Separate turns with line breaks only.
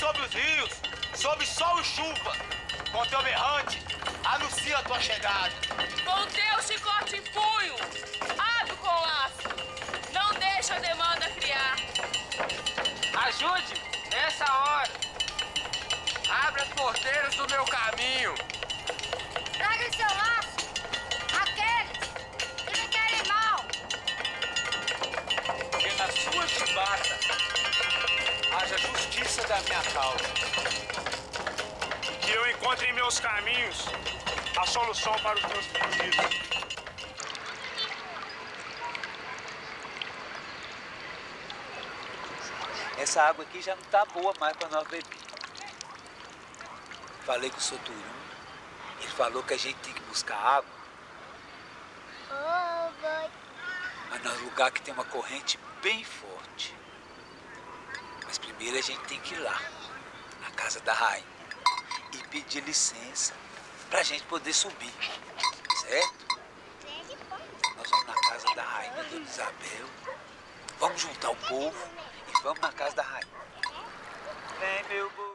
sobre os rios, sob sol e chuva. Com teu berrante, anuncia a tua chegada.
Com teu chicote em punho, abre com o laço. Não deixa a demanda criar.
Ajude nessa hora. Abre as porteiras do meu caminho.
Traga em seu laço aqueles que me querem mal.
Que na sua chibata haja justiça da minha causa.
Que eu encontre em meus caminhos a solução para os meus pedidos.
Essa água aqui já não tá boa mais para nós beber. Falei com o Soturno, ele falou que a gente tem que buscar água. Mas num lugar que tem uma corrente bem forte. Mas primeiro a gente tem que ir lá, na casa da rainha, e pedir licença pra gente poder subir, certo? Nós vamos na casa da rainha Dona Isabel, vamos juntar o povo e vamos na casa da rainha. Vem, meu boi.